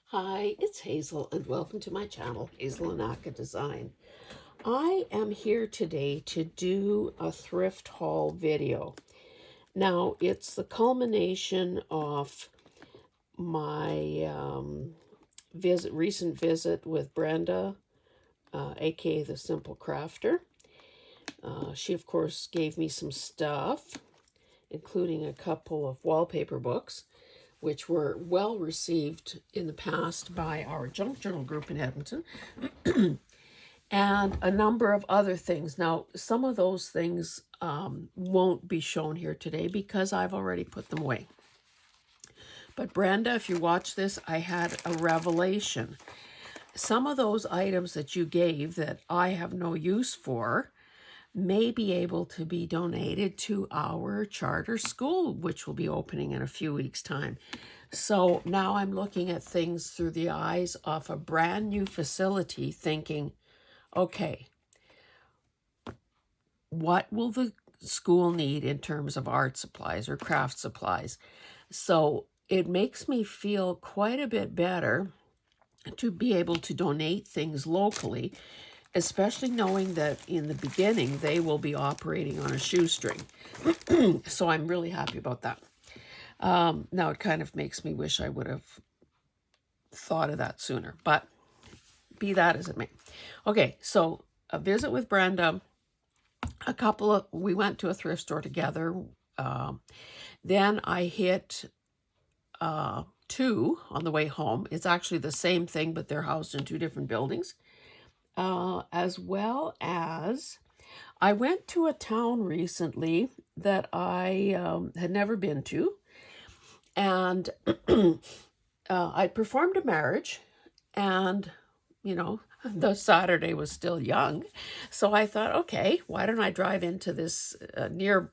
Hi, it's Hazel and welcome to my channel, Hazel and Aka Design. I am here today to do a thrift haul video. Now, it's the culmination of my recent visit with Brenda, aka the Simple Crafter. She, of course, gave me some stuff, including a couple of wallpaper books, which were well received in the past by our junk journal group in Edmonton, and a number of other things. Now, some of those things won't be shown here today because I've already put them away. But Brenda, if you watch this, I had a revelation. Some of those items that you gave that I have no use for may be able to be donated to our charter school, which will be opening in a few weeks' time. So now I'm looking at things through the eyes of a brand new facility, thinking, okay, what will the school need in terms of art supplies or craft supplies? So it makes me feel quite a bit better to be able to donate things locally, especially knowing that in the beginning they will be operating on a shoestring. So I'm really happy about that. Now it kind of makes me wish I would have thought of that sooner, but be that as it may. Okay, so a visit with Brenda, we went to a thrift store together. Then I hit two on the way home. It's actually the same thing, but they're housed in two different buildings. As well as I went to a town recently that I had never been to, and I performed a marriage, and the Saturday was still young, so I thought, okay, why don't I drive into this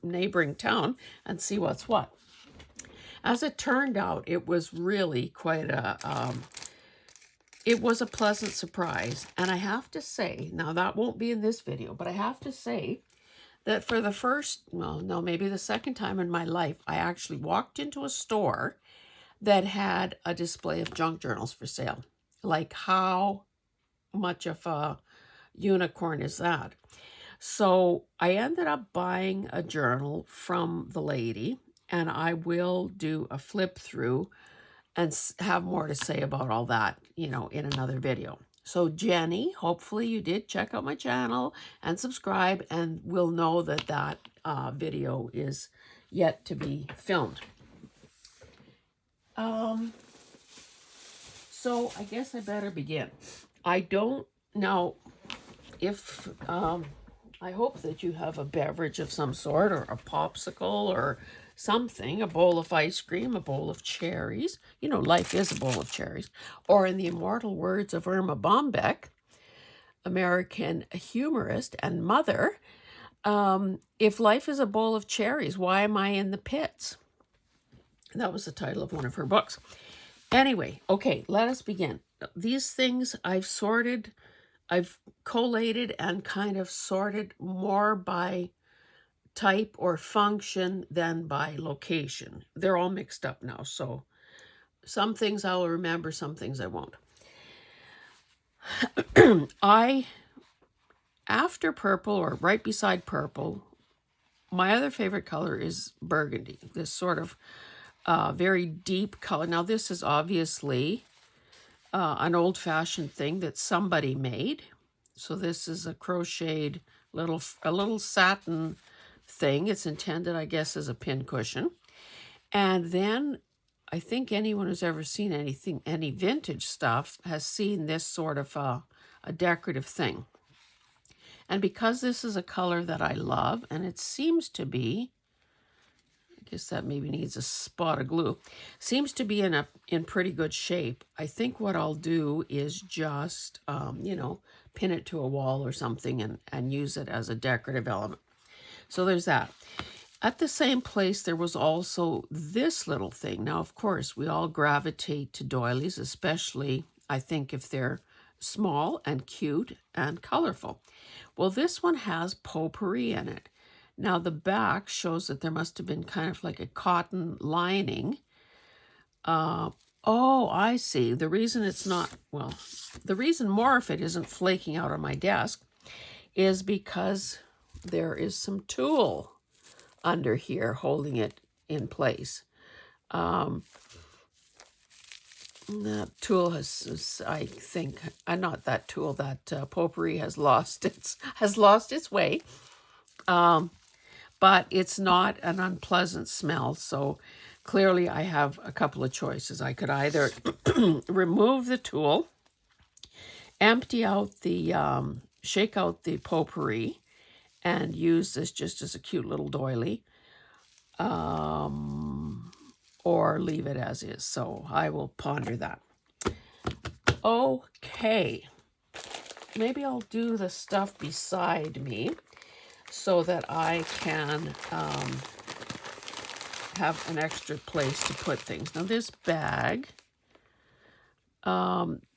neighboring town and see what's what. As it turned out, it was really quite it was a pleasant surprise. And I have to say, now that won't be in this video, but I have to say that for the first, well, no, maybe the second time in my life, I actually walked into a store that had a display of junk journals for sale. Like, how much of a unicorn is that? So I ended up buying a journal from the lady, and I will do a flip through and have more to say about all that, in another video. So Jenny, hopefully you did check out my channel and subscribe, and will know that that video is yet to be filmed. So I guess I better begin. I don't know if, I hope that you have a beverage of some sort, or a popsicle, or something, a bowl of ice cream, a bowl of cherries. Life is a bowl of cherries. Or in the immortal words of Irma Bombeck, American humorist and mother, if life is a bowl of cherries, why am I in the pits? That was the title of one of her books. Anyway, okay, let us begin. These things I've collated and kind of sorted more by type or function than by location. They're all mixed up now, so some things I'll remember, some things I won't. After purple, or right beside purple, my other favorite color is burgundy, this sort of very deep color. Now, this is obviously an old-fashioned thing that somebody made. So this is a crocheted a little satin thing. It's intended, I guess, as a pin cushion. And then I think anyone who's ever seen any vintage stuff has seen this sort of a decorative thing. And because this is a color that I love, and it seems to be, I guess that maybe needs a spot of glue, seems to be in pretty good shape, I think what I'll do is just, pin it to a wall or something and use it as a decorative element. So there's that. At the same place, there was also this little thing. Now, of course, we all gravitate to doilies, especially, I think, if they're small and cute and colorful. Well, this one has potpourri in it. Now, the back shows that there must have been kind of like a cotton lining Oh, I see. The reason it's not, well, the reason more of it isn't flaking out on my desk is because there is some tulle under here holding it in place. That tulle I think, not that tulle, that potpourri has lost its way. But it's not an unpleasant smell. So clearly I have a couple of choices. I could either remove the tulle, empty out the, shake out the potpourri, and use this just as a cute little doily, or leave it as is. So I will ponder that. Okay. Maybe I'll do the stuff beside me so that I can have an extra place to put things. Now this bag,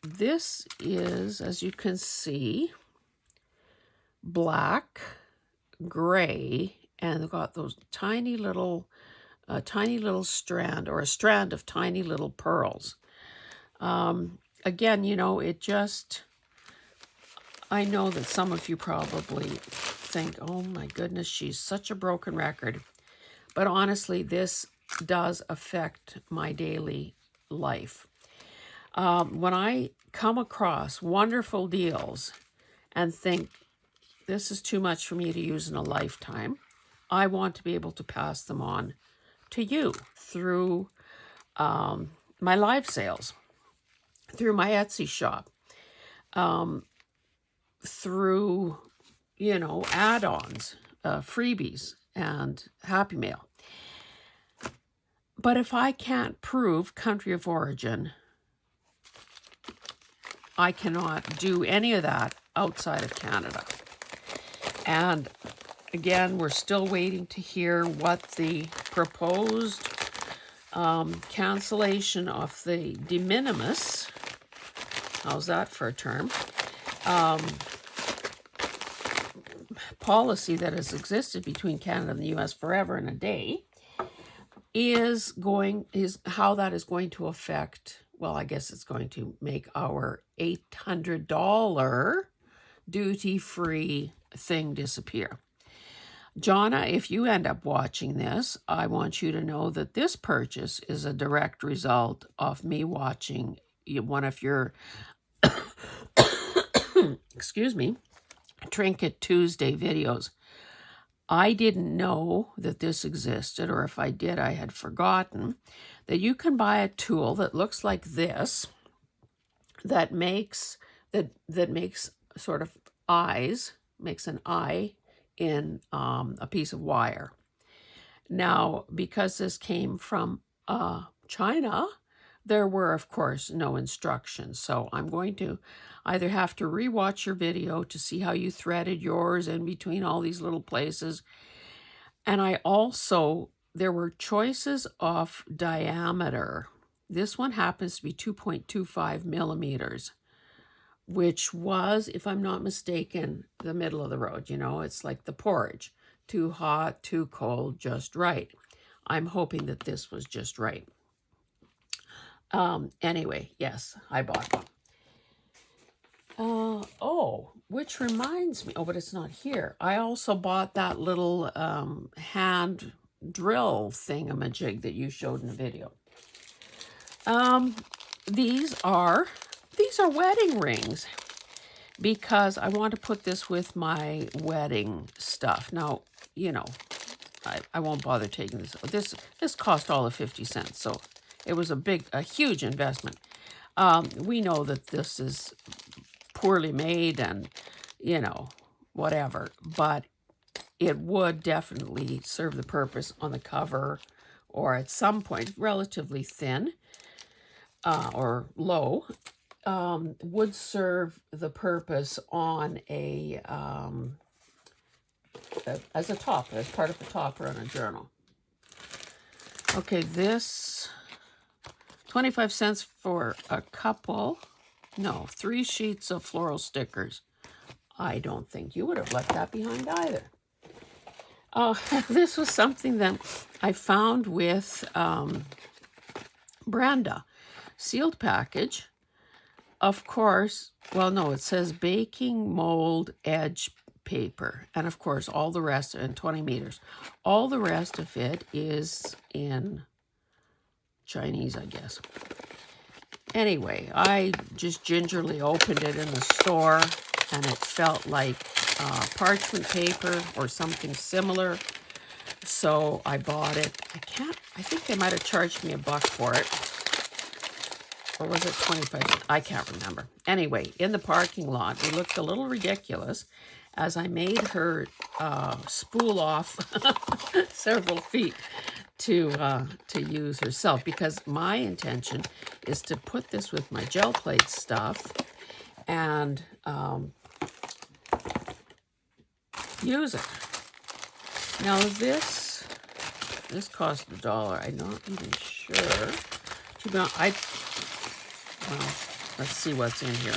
this is, as you can see, black, gray, and they've got those tiny little strand, or a strand of tiny little pearls. Again, you know, I know that some of you probably think, oh my goodness, she's such a broken record. But honestly, this does affect my daily life. When I come across wonderful deals and think, this is too much for me to use in a lifetime, I want to be able to pass them on to you through my live sales, through my Etsy shop, through, you know, add-ons, freebies, and Happy Mail. But if I can't prove country of origin, I cannot do any of that outside of Canada. And again, we're still waiting to hear what the proposed cancellation of the de minimis, how's that for a term, policy that has existed between Canada and the U.S. forever and a day, is how that is going to affect, well, I guess it's going to make our $800 duty-free thing disappear. Jonna, if you end up watching this, I want you to know that this purchase is a direct result of me watching one of your, excuse me, Trinket Tuesday videos. I didn't know that this existed, or if I did, I had forgotten, that you can buy a tool that looks like this, that makes sort of eyes, makes an eye in a piece of wire. Now, because this came from China, there were, of course, no instructions. So I'm going to either have to rewatch your video to see how you threaded yours in between all these little places. And there were choices of diameter. This one happens to be 2.25 millimeters, which was, if I'm not mistaken, the middle of the road. You know, it's like the porridge. Too hot, too cold, just right. I'm hoping that this was just right. Anyway, yes, I bought one. Which reminds me, but it's not here. I also bought that little hand drill thingamajig that you showed in the video. These are wedding rings, because I want to put this with my wedding stuff. Now, you know, I won't bother taking this. This cost all of 50 cents, so it was a huge investment. We know that this is poorly made and, you know, whatever, but it would definitely serve the purpose on the cover, or at some point relatively thin or low, would serve the purpose on as a top, as part of a topper on a journal. Okay, this 25 cents for a couple. No, 3 sheets of floral stickers. I don't think you would have left that behind either. This was something that I found with Brenda. sealed package. Of course, well, no, it says baking mold edge paper. And of course, all the rest, and 20 meters. All the rest of it is in Chinese, I guess. Anyway, I just gingerly opened it in the store, and it felt like parchment paper or something similar. So I bought it. I think they might have charged me $1 for it. Or was it 25 cents? I can't remember. Anyway, in the parking lot, it looked a little ridiculous as I made her spool off several feet to use herself, because my intention is to put this with my gel plate stuff and use it. Now this cost $1. I'm not even sure. Well, let's see what's in here.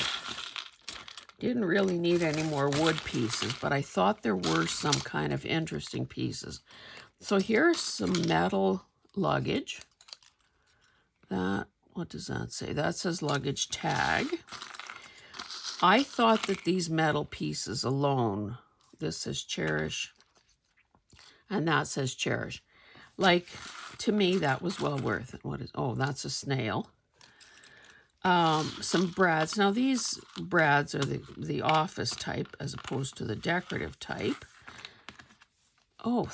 Didn't really need any more wood pieces, but I thought there were some kind of interesting pieces. So here's some metal luggage. What does that say? That says luggage tag. I thought that these metal pieces alone, this says cherish, and that says cherish. Like, to me, that was well worth it. Oh, that's a snail. Some brads. Now, these brads are the office type as opposed to the decorative type. Oh,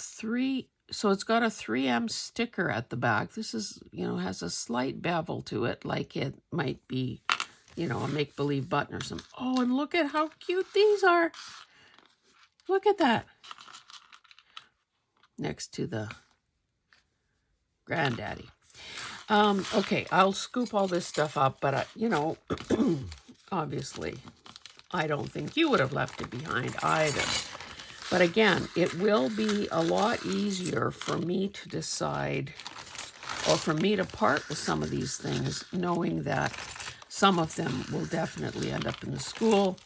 so it's got a 3M sticker at the back. This is, has a slight bevel to it, like it might be, a make-believe button or something. Oh, and look at how cute these are. Look at that. Next to the granddaddy. Okay, I'll scoop all this stuff up, but, obviously, I don't think you would have left it behind either. But again, it will be a lot easier for me to decide, or for me to part with some of these things, knowing that some of them will definitely end up in the school,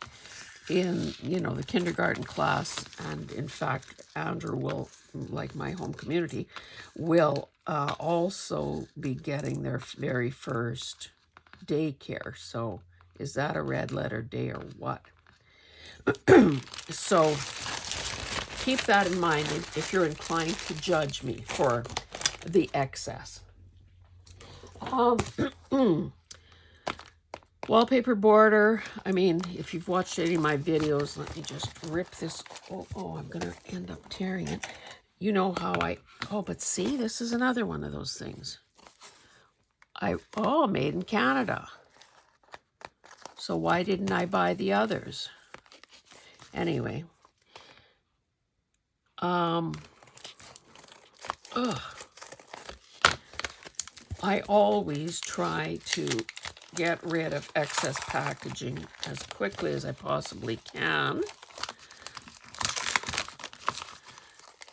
in, the kindergarten class, and in fact, Andrew will, like my home community, will also be getting their very first daycare. So is that a red letter day or what? So keep that in mind if you're inclined to judge me for the excess. Wallpaper border. I mean, if you've watched any of my videos, let me just rip this. Oh, I'm going to end up tearing it. You know how but see, this is another one of those things. Made in Canada. So why didn't I buy the others? Anyway. I always try to get rid of excess packaging as quickly as I possibly can,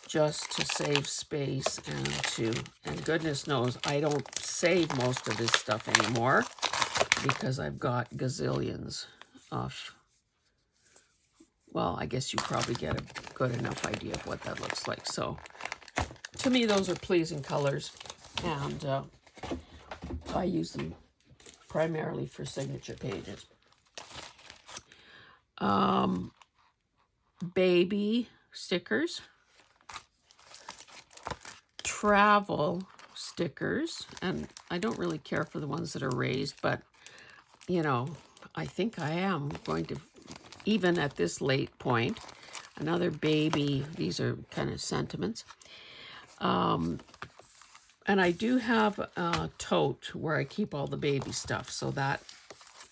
just to save space and goodness knows I don't save most of this stuff anymore because I've got gazillions of, well, I guess you probably get a good enough idea of what that looks like. So to me, those are pleasing colors, and I use them primarily for signature pages. Baby stickers, travel stickers, and I don't really care for the ones that are raised, but I think I am going to, even at this late point, another baby. These are kind of sentiments. And I do have a tote where I keep all the baby stuff, so that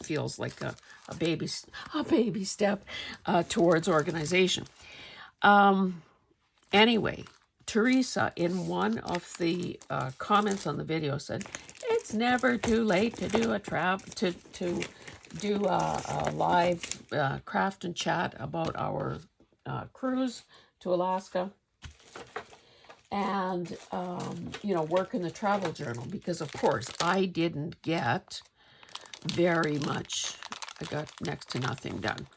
feels like a baby step towards organization. Anyway, Teresa, in one of the comments on the video, said it's never too late to do a live craft and chat about our cruise to Alaska. And, work in the travel journal, because, of course, I didn't get very much. I got next to nothing done.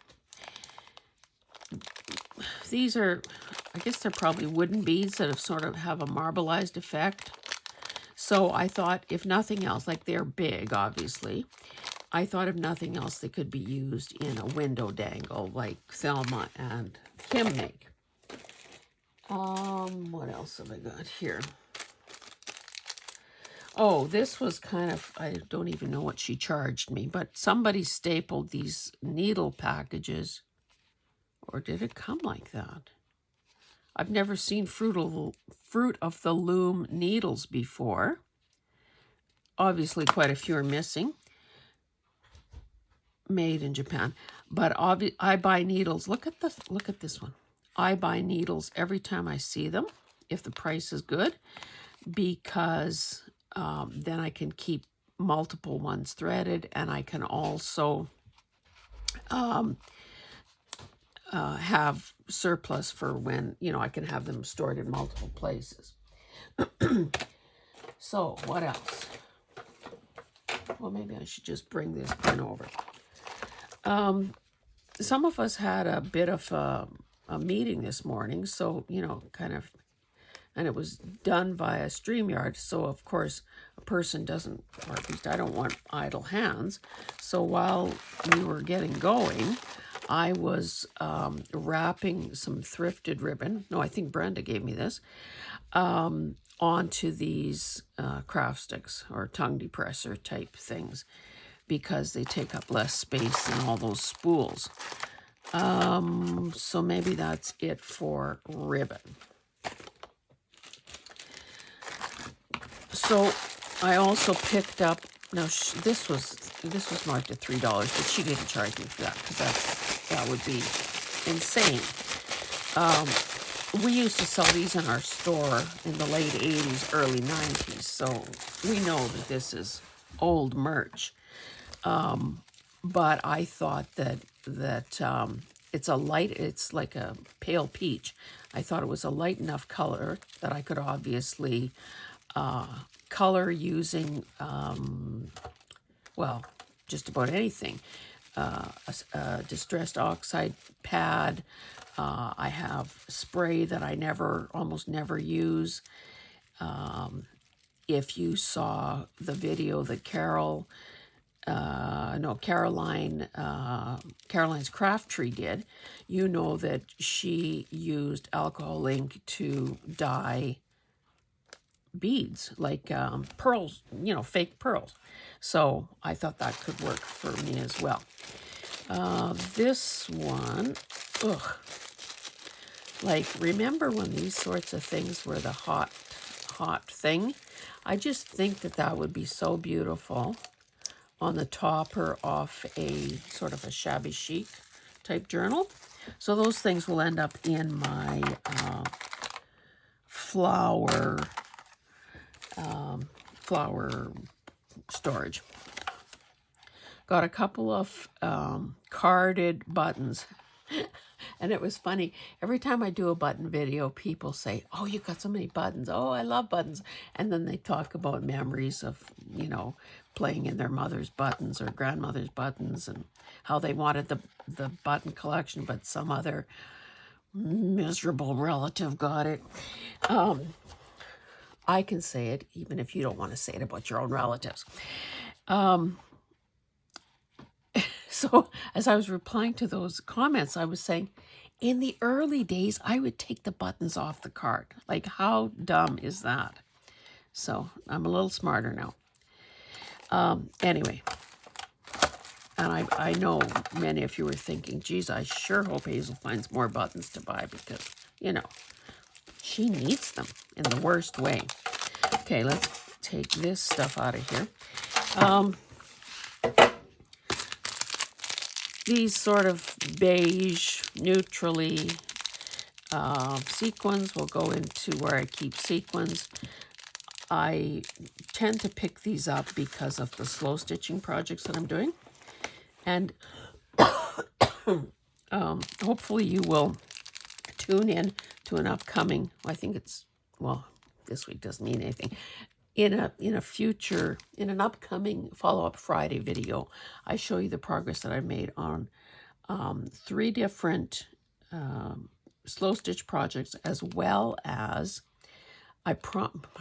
These are, I guess they're probably wooden beads that have sort of have a marbleized effect. So I thought, if nothing else, like they're big, obviously, I thought if nothing else, they could be used in a window dangle like Thelma and Kim make. What else have I got here? Oh, this was kind of, I don't even know what she charged me, but somebody stapled these needle packages. Or did it come like that? I've never seen Fruit of the Loom needles before. Obviously, quite a few are missing. Made in Japan. But I buy needles. Look at this one. I buy needles every time I see them, if the price is good, because then I can keep multiple ones threaded, and I can also have surplus for when, I can have them stored in multiple places. So, what else? Well, maybe I should just bring this bin over. Some of us had a bit of a meeting this morning, so, kind of, and it was done via StreamYard, so of course a person doesn't, or at least I don't want idle hands. So while we were getting going, I was wrapping some thrifted ribbon. No, I think Brenda gave me this, onto these craft sticks or tongue depressor type things, because they take up less space than all those spools. So maybe that's it for ribbon. So I also picked up, now this was marked at $3, but she didn't charge me for that, because that would be insane. We used to sell these in our store in the late 80s, early 90s, so we know that this is old merch. But I thought that it's like a pale peach. I thought it was a light enough color that I could obviously color using, just about anything. A distressed oxide pad. I have spray that I almost never use. If you saw the video that Caroline's Craft Tree did, you know that she used alcohol ink to dye beads, like pearls, fake pearls. So I thought that could work for me as well. This one, remember when these sorts of things were the hot thing? I just think that would be so beautiful on the topper of a sort of a shabby chic type journal. So those things will end up in my flower storage. Got a couple of carded buttons. And it was funny. Every time I do a button video, people say, "Oh, you got so many buttons. Oh, I love buttons." And then they talk about memories of, playing in their mother's buttons or grandmother's buttons, and how they wanted the button collection, but some other miserable relative got it. I can say it, even if you don't want to say it about your own relatives. So as I was replying to those comments, I was saying, in the early days, I would take the buttons off the card. Like, how dumb is that? So I'm a little smarter now. Anyway, and I know many of you are thinking, geez, I sure hope Hazel finds more buttons to buy, because, she needs them in the worst way. Okay, let's take this stuff out of here. These sort of beige, neutrally sequins will go into where I keep sequins. I tend to pick these up because of the slow stitching projects that I'm doing. And hopefully you will tune in to an upcoming, this week doesn't mean anything. In an upcoming follow-up Friday video, I show you the progress that I've made on 3 different slow stitch projects, as well as I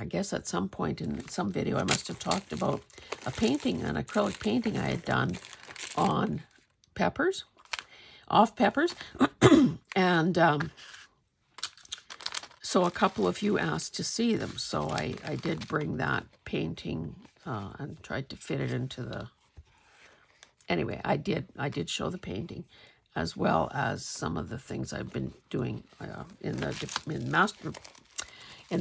guess at some point in some video I must have talked about a painting, an acrylic painting I had done on peppers, off peppers. And so a couple of you asked to see them. So I did bring that painting and tried to fit it into the... Anyway, I did show the painting, as well as some of the things I've been doing in the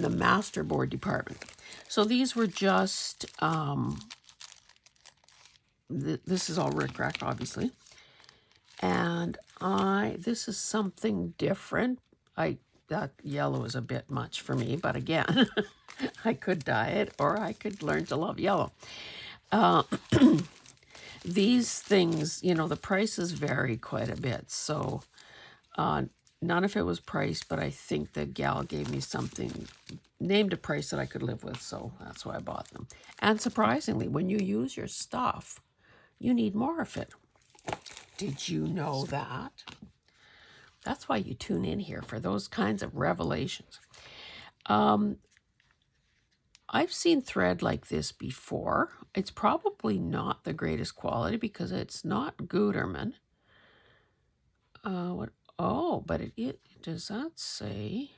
masterboard department. So these were just, this is all rickrack, obviously. And this is something different. That yellow is a bit much for me, but again, I could dye it, or I could learn to love yellow. These things, the prices vary quite a bit. So none of it was priced, but I think the gal gave me something, named a price that I could live with. So that's why I bought them. And surprisingly, when you use your stuff, you need more of it. Did you know that? That's why you tune in here, for those kinds of revelations. I've seen thread like this before. It's probably not the greatest quality because it's not Gutermann. But it does that say?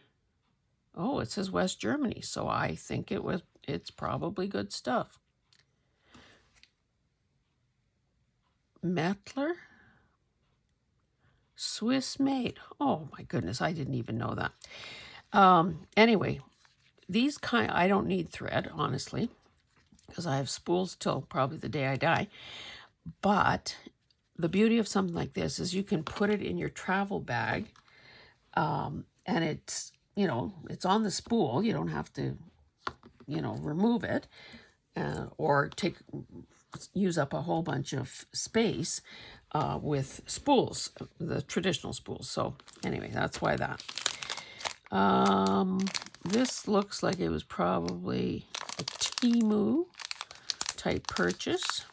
Oh, it says West Germany, so I think it's probably good stuff. Mettler, Swiss made. Oh my goodness, I didn't even know that. Anyway, these I don't need thread, honestly, because I have spools till probably the day I die. But the beauty of something like this is you can put it in your travel bag, and it's, it's on the spool. You don't have to, remove it or use up a whole bunch of space with spools, the traditional spools. So anyway, that's why that. This looks like it was probably a Temu type purchase.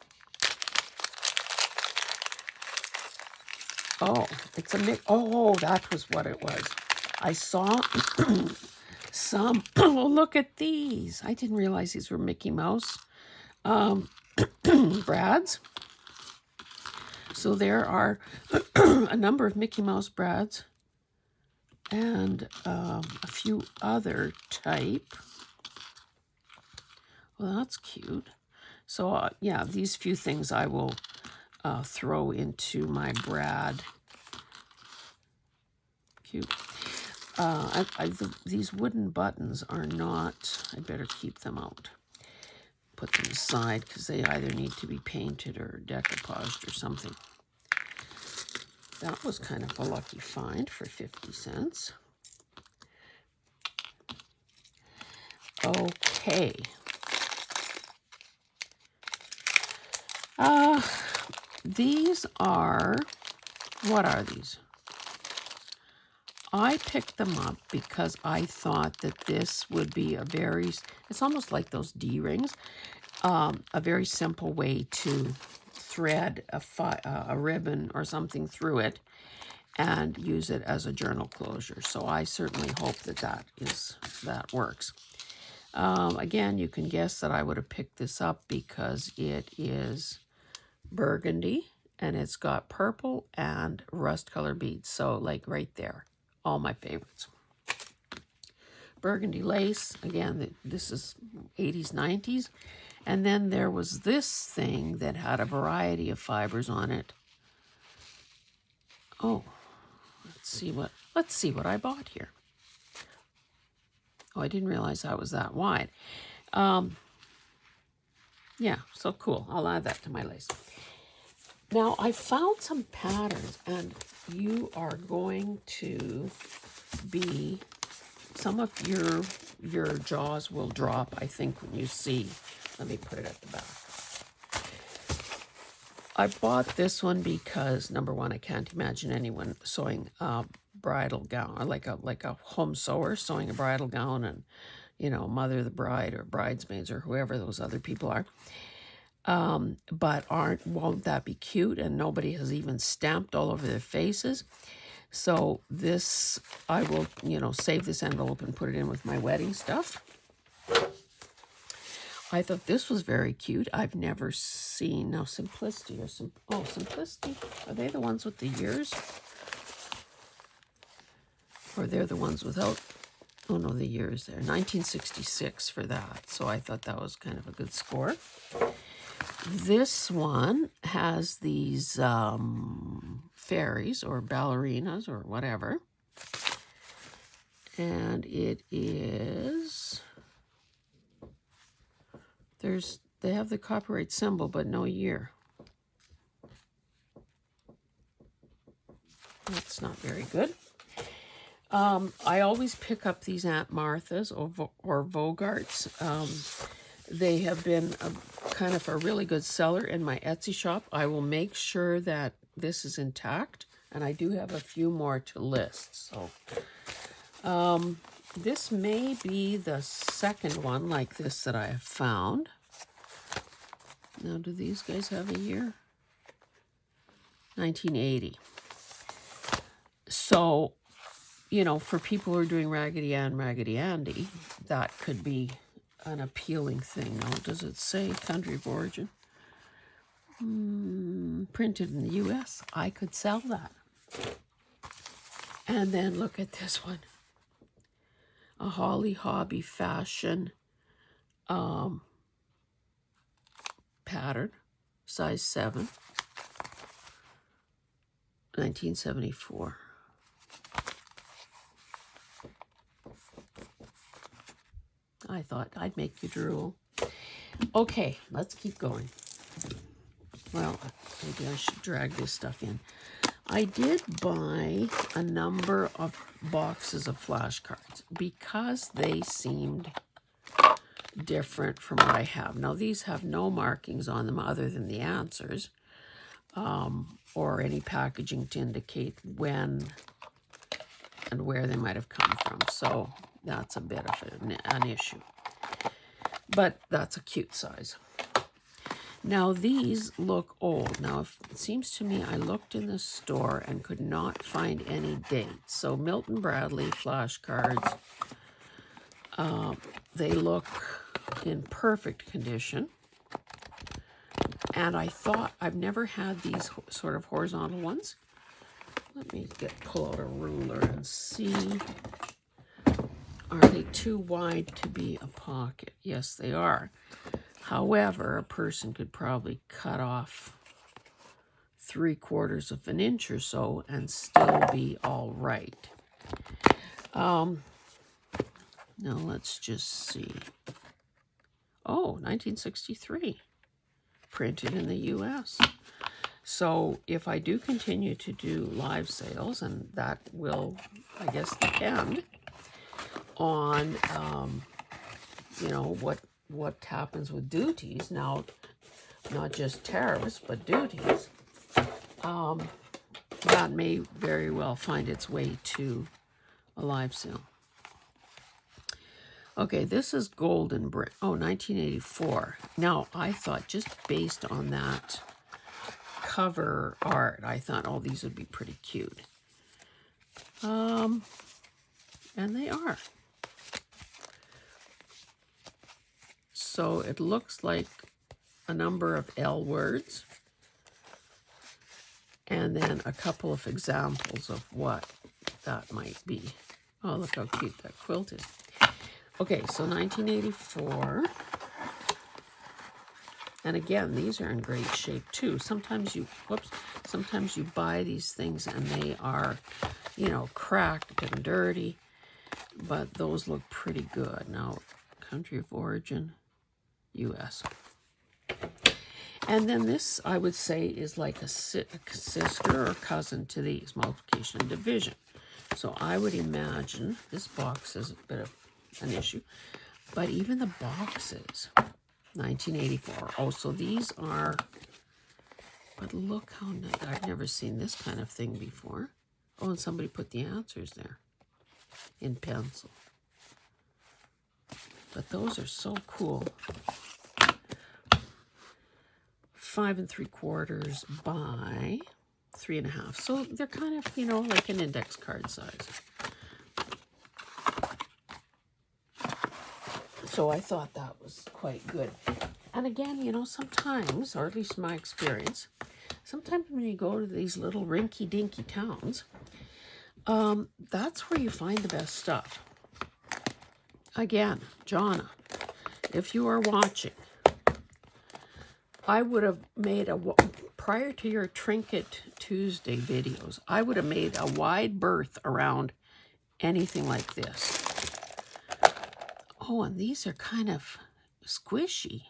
Oh, it's a mix. Oh, that was what it was. I saw some. Oh, look at these. I didn't realize these were Mickey Mouse brads. So there are a number of Mickey Mouse brads and a few other type. Well, that's cute. So yeah, these few things I will throw into my brad. Cute. These wooden buttons are not, I better keep them out. Put them aside because they either need to be painted or decoupaged or something. That was kind of a lucky find for 50 cents. Okay. These are, what are these? I picked them up because I thought that this would be it's almost like those D-rings, a very simple way to thread a ribbon or something through it and use it as a journal closure. So I certainly hope that works. Again, you can guess that I would have picked this up because it is burgundy and it's got purple and rust color beads. So like right there, all my favorites. Burgundy lace, again, this is 80s, 90s. And then there was this thing that had a variety of fibers on it. Oh, let's see what I bought here. Oh, I didn't realize that was that wide. Yeah, so cool. I'll add that to my list. Now, I found some patterns, and you are going to be, some of your jaws will drop, I think, when you see. Let me put it at the back. I bought this one because, number one, I can't imagine anyone sewing a bridal gown, or like a home sewer sewing a bridal gown and, mother of the bride or bridesmaids or whoever those other people are. But won't that be cute? And nobody has even stamped all over their faces. So this, I will, save this envelope and put it in with my wedding stuff. I thought this was very cute. I've never seen, now Simplicity or Simplicity. Are they the ones with the years? Or they're the ones without, oh no, the years there. 1966 for that. So I thought that was kind of a good score. This one has these fairies or ballerinas or whatever. And it is, they have the copyright symbol, but no year. That's not very good. I always pick up these Aunt Martha's or Vogarts. They have been kind of a really good seller in my Etsy shop. I will make sure that this is intact, and I do have a few more to list. So this may be the second one like this that I have found. Now, do these guys have a year? 1980. So, you know, for people who are doing Raggedy Ann, Raggedy Andy, that could be an appealing thing. Now, does it say country of origin? Printed in the U.S. I could sell that. And then look at this one. A Holly Hobby fashion pattern, size 7, 1974. I thought I'd make you drool. Okay, let's keep going. Well, maybe I should drag this stuff in. I did buy a number of boxes of flashcards because they seemed different from what I have. Now, these have no markings on them other than the answers or any packaging to indicate when and where they might have come from. So that's a bit of an issue. But that's a cute size. Now, these look old. Now, it seems to me I looked in the store and could not find any dates. So Milton Bradley flashcards, they look in perfect condition. And I thought, I've never had these sort of horizontal ones. Let me pull out a ruler and see. Are they too wide to be a pocket? Yes, they are. However, a person could probably cut off 3/4 of an inch or so and still be all right. Now let's just see. Oh, 1963. Printed in the U.S. So if I do continue to do live sales, and that will, I guess, depend on, you know, what happens with duties. Now, not just tariffs, but duties. That may very well find its way to a live sale. Okay, this is Golden Brick. Oh, 1984. Now, I thought just based on that cover art, I thought, oh, these would be pretty cute. And they are. So it looks like a number of L words. And then a couple of examples of what that might be. Oh, look how cute that quilt is. Okay, so 1984. And again, these are in great shape too. Sometimes you buy these things and they are, you know, cracked and dirty, but those look pretty good. Now, country of origin, U.S. And then this, I would say, is like a sister or cousin to these, multiplication and division. So I would imagine this box is a bit of an issue, but even the boxes, 1984. Oh, so these are, but look how nice. I've never seen this kind of thing before. Oh, and somebody put the answers there in pencil. But those are so cool. 5 3/4 by 3.5. So they're kind of, you know, like an index card size. So I thought that was quite good. And again, you know, sometimes, or at least my experience, sometimes when you go to these little rinky-dinky towns, that's where you find the best stuff. Again, Jonna, if you are watching, I would have made prior to your Trinket Tuesday videos, I would have made a wide berth around anything like this. Oh, and these are kind of squishy.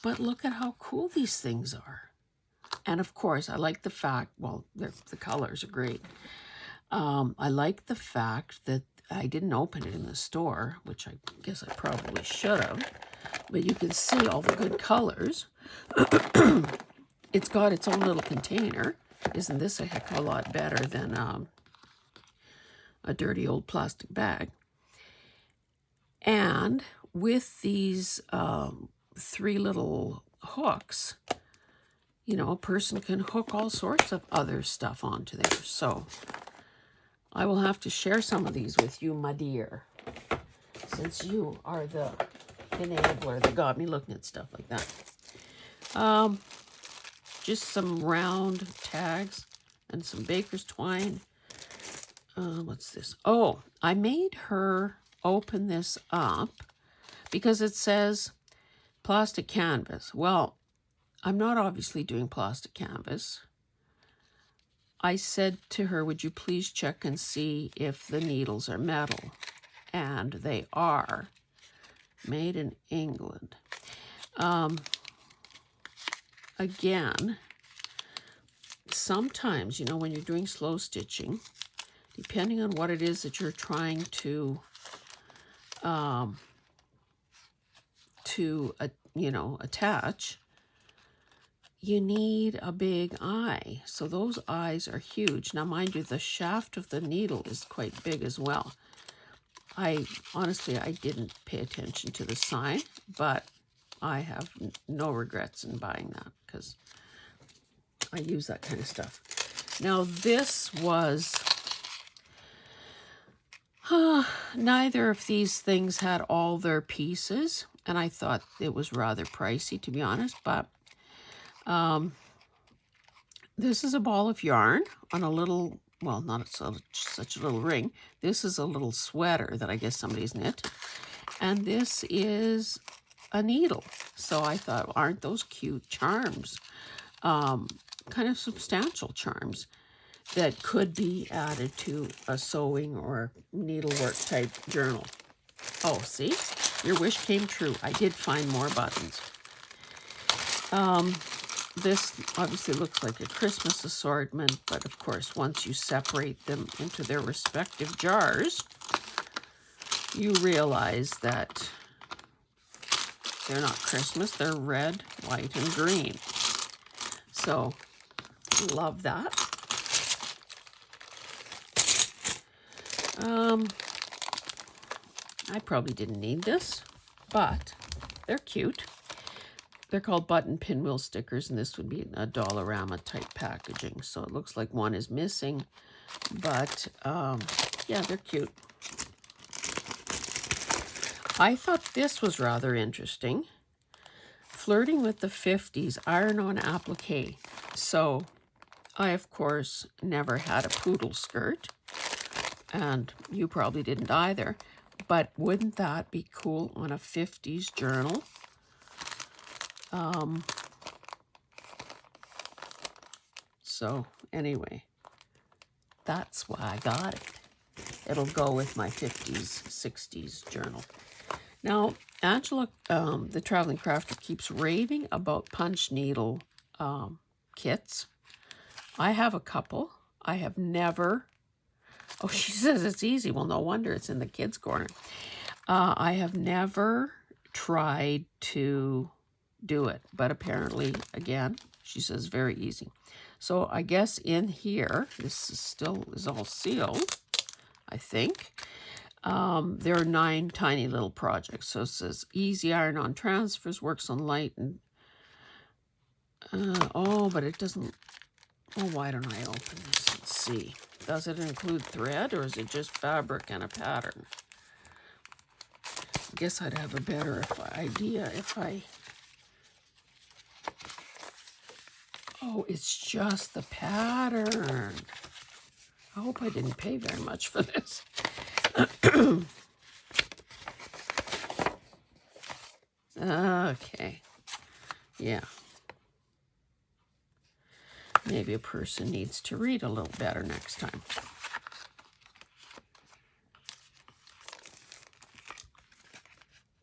But look at how cool these things are. And of course, I like the fact, well, the colors are great. I like the fact that I didn't open it in the store, which I guess I probably should have. But you can see all the good colors. It's got its own little container. Isn't this a heck of a lot better than a dirty old plastic bag? And with these 3 little hooks, you know, a person can hook all sorts of other stuff onto there. So I will have to share some of these with you, my dear, since you are the enabler that got me looking at stuff like that. Just some round tags and some baker's twine. What's this? Oh, I made her open this up because it says plastic canvas. Well, I'm not obviously doing plastic canvas. I said to her, would you please check and see if the needles are metal? And they are. Made in England. Again, sometimes, you know, when you're doing slow stitching, depending on what it is that you're trying to attach, you need a big eye. So those eyes are huge. Now, mind you, the shaft of the needle is quite big as well. Honestly, I didn't pay attention to the sign, but I have no regrets in buying that because I use that kind of stuff. Now, this was, neither of these things had all their pieces, and I thought it was rather pricey, to be honest, but this is a ball of yarn on a little, well, not such a little ring. This is a little sweater that I guess somebody's knit. And this is a needle. So I thought, aren't those cute charms? Kind of substantial charms that could be added to a sewing or needlework type journal. Oh, see? Your wish came true. I did find more buttons. This obviously looks like a Christmas assortment, but of course, once you separate them into their respective jars, you realize that they're not Christmas, they're red, white, and green. So, love that. I probably didn't need this, but they're cute. They're called button pinwheel stickers, and this would be a Dollarama type packaging. So it looks like one is missing, but yeah, they're cute. I thought this was rather interesting. Flirting with the 50s iron-on applique. So I, of course, never had a poodle skirt, and you probably didn't either. But wouldn't that be cool on a 50s journal? So anyway, that's why I got it. It'll go with my 50s, 60s journal. Now, Angela, the traveling crafter, keeps raving about punch needle kits. I have a couple. I have never, oh, she says it's easy. Well, no wonder it's in the kids' corner. I have never tried to do it, but apparently, again, she says very easy. So I guess in here, this is all sealed, I think. There are 9 tiny little projects. So it says easy iron-on transfers, works on light and oh, but it doesn't. Oh, why don't I open this and see? Does it include thread or is it just fabric and a pattern? guess I'd have a better idea if I... Oh, it's just the pattern. I hope I didn't pay very much for this. Okay. Yeah. Maybe a person needs to read a little better next time.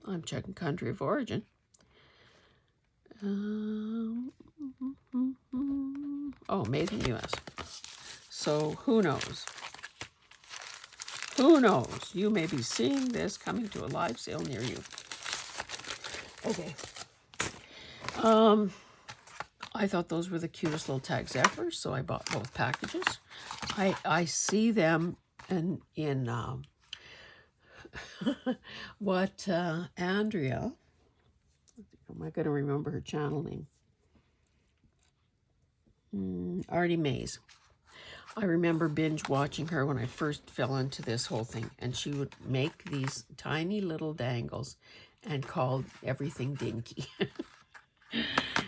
I'm checking country of origin. Oh, made in the U.S. So who knows? Who knows? You may be seeing this coming to a live sale near you. Okay. I thought those were the cutest little tag zephyrs, so I bought both packages. I see them in what Andrea, am I going to remember her channel name? Artie Mays. I remember binge watching her when I first fell into this whole thing, and she would make these tiny little dangles and called everything dinky.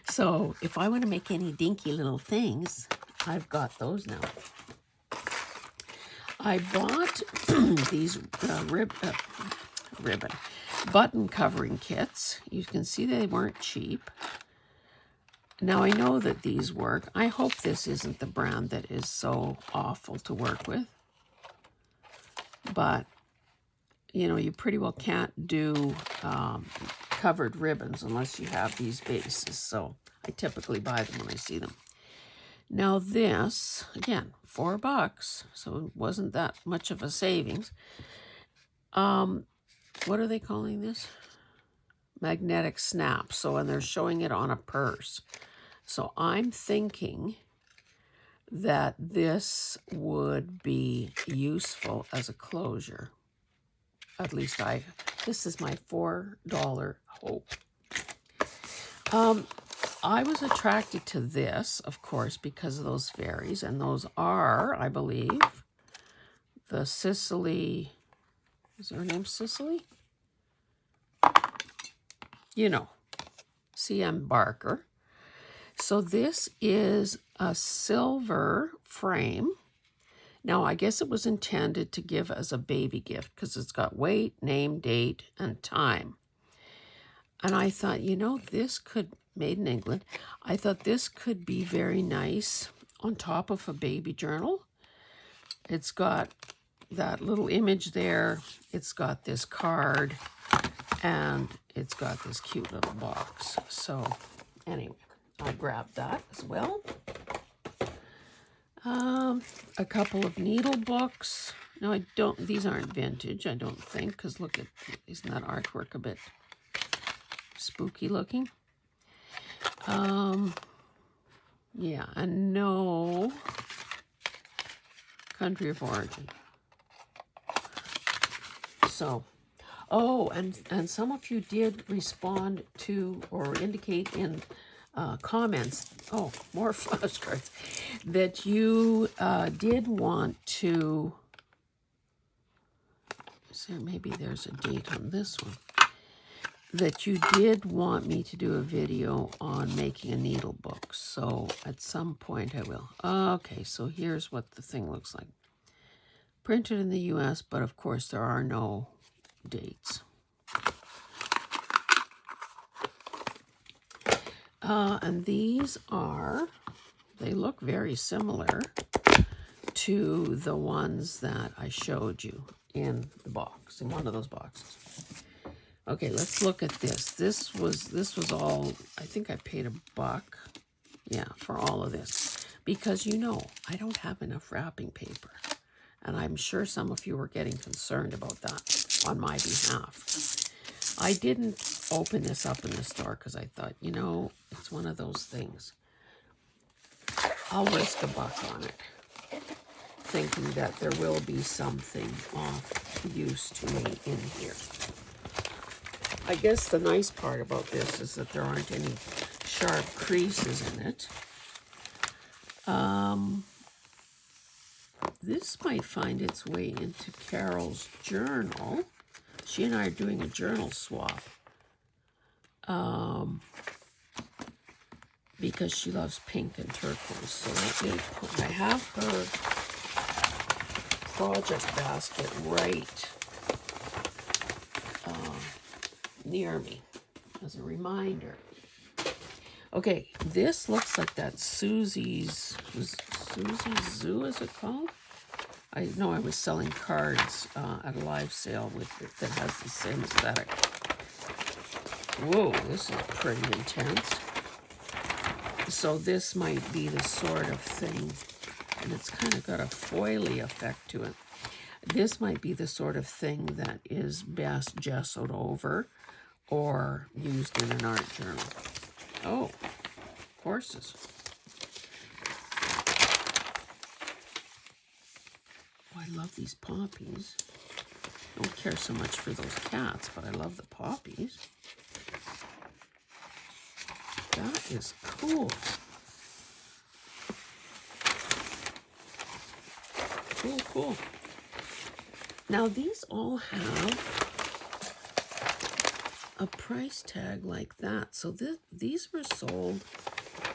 So if I want to make any dinky little things, I've got those now. I bought these ribbon button covering kits. You can see they weren't cheap. Now I know that these work. I hope this isn't the brand that is so awful to work with. But, you know, you pretty well can't do covered ribbons unless you have these bases. So I typically buy them when I see them. Now this, again, $4, so it wasn't that much of a savings. What are they calling this? Magnetic snap. So, and they're showing it on a purse. So I'm thinking that this would be useful as a closure. At least this is my $4 hope. I was attracted to this, of course, because of those fairies, and those are, I believe, the Sicily, is her name Sicily? You know, C.M. Barker. So this is a silver frame. Now, I guess it was intended to give as a baby gift because it's got weight, name, date, and time. And I thought, you know, this could, made in England, I thought this could be very nice on top of a baby journal. It's got that little image there. It's got this card, and it's got this cute little box. So anyway, I grabbed that as well. A couple of needle books. No, I don't, these aren't vintage, I don't think, because look at, isn't that artwork a bit spooky looking? Yeah, and no country of origin. So, oh, and some of you did respond to or indicate in comments, oh, more flashcards, that you did want to, so maybe there's a date on this one, that you did want me to do a video on making a needle book. So at some point I will. Okay, so here's what the thing looks like. Printed in the US, but of course there are no dates. And these are, they look very similar to the ones that I showed you in the box, in one of those boxes. Okay, let's look at this. This was all, I think I paid $1, yeah, for all of this. Because, you know, I don't have enough wrapping paper. And I'm sure some of you were getting concerned about that on my behalf. I didn't open this up in the store because I thought, you know, it's one of those things. I'll risk $1 on it, thinking that there will be something of use to me in here. I guess the nice part about this is that there aren't any sharp creases in it. This might find its way into Carol's journal. She and I are doing a journal swap. Because she loves pink and turquoise. So I have her project basket right near me as a reminder. Okay, this looks like that Susie's Zoo, is it called? I know I was selling cards at a live sale with it that has the same aesthetic. Whoa, this is pretty intense. So this might be the sort of thing, and it's kind of got a foily effect to it. This might be the sort of thing that is best gessoed over or used in an art journal. Oh, horses. Oh, I love these poppies. I don't care so much for those cats, but I love the poppies. That is cool. Cool. Now these all have a price tag like that. So these were sold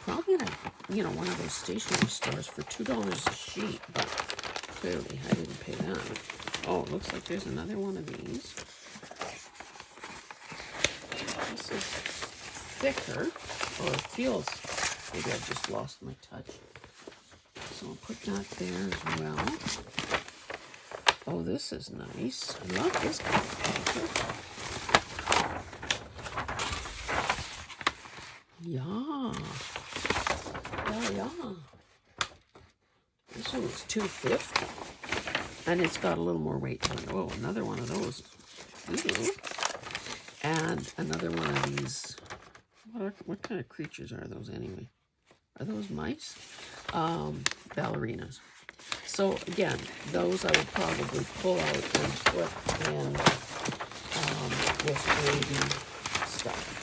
probably at, one of those stationery stores for $2 a sheet, but clearly I didn't pay that. Oh, it looks like there's another one of these. This is thicker, or it feels, maybe I've just lost my touch. So I'll put that there as well. Oh, this is nice. I love this kind of paper. Yeah. This one was $2.50. And it's got a little more weight to it. Oh, another one of those. Ooh. And another one of these. What kind of creatures are those anyway? Are those mice? Ballerinas. So again, those I would probably pull out and put in with baby stuff.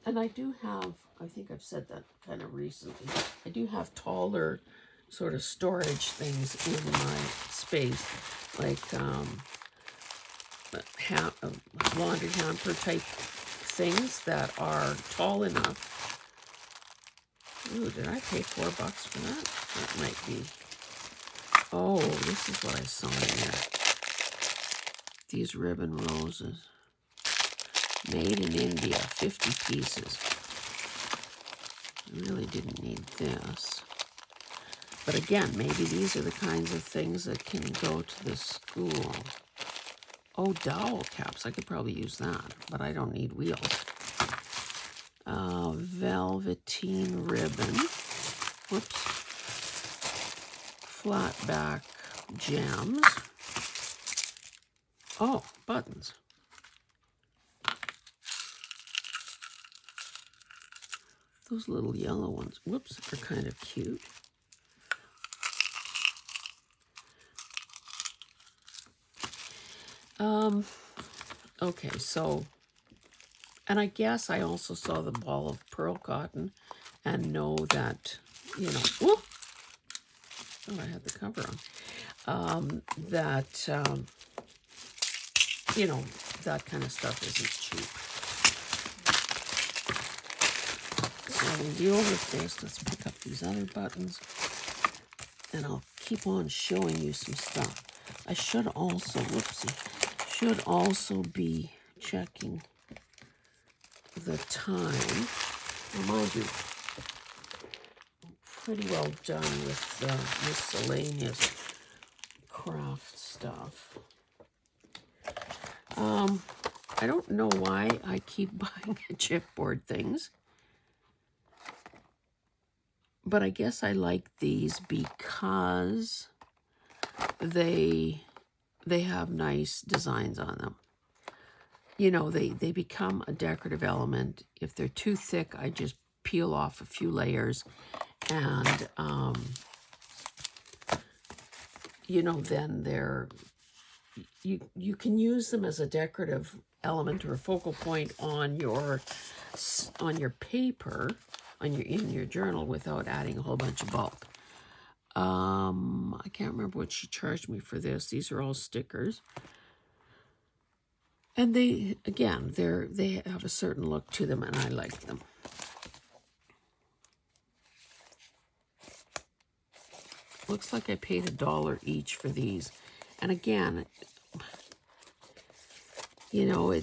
And I do have, I think I've said that kind of recently, I do have taller sort of storage things in my space, like laundry hamper type things that are tall enough. Ooh, did I pay $4 for that? That might be. Oh, this is what I saw in there. These ribbon roses. Made in India, 50 pieces. I really didn't need this. But again, maybe these are the kinds of things that can go to the school. Oh, dowel caps. I could probably use that, but I don't need wheels. Velveteen ribbon. Whoops. Flat back gems. Oh, buttons. Those little yellow ones, whoops, are kind of cute. Okay, so, and I guess I also saw the ball of pearl cotton and know that, whoop, oh, I had the cover on, that, that kind of stuff isn't cheap. So we'll deal with this. Let's pick up these other buttons, and I'll keep on showing you some stuff. I should also, should also be checking the time. Mind you, I'm pretty well done with the miscellaneous craft stuff. I don't know why I keep buying chipboard things, but I guess I like these because they have nice designs on them. They become a decorative element. If they're too thick, I just peel off a few layers, and then they're you can use them as a decorative element or a focal point on your paper, in your journal, without adding a whole bunch of bulk. I can't remember what she charged me for this. These are all stickers. And they, again, they have a certain look to them, and I like them. Looks like I paid $1 each for these. And again, you know,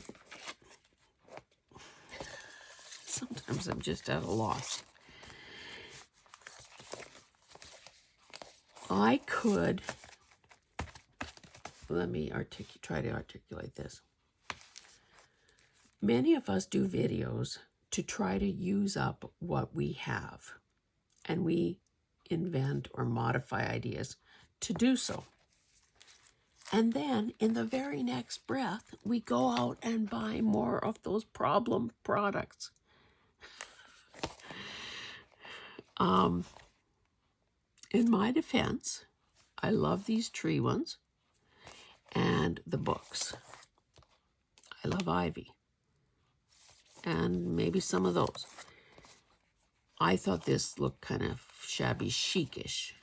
sometimes I'm just at a loss. I could, let me try to articulate this. Many of us do videos to try to use up what we have, and we invent or modify ideas to do so. And then in the very next breath, we go out and buy more of those problem products. In my defense, I love these tree ones and the books. I love Ivy and maybe some of those. I thought this looked kind of shabby chic-ish.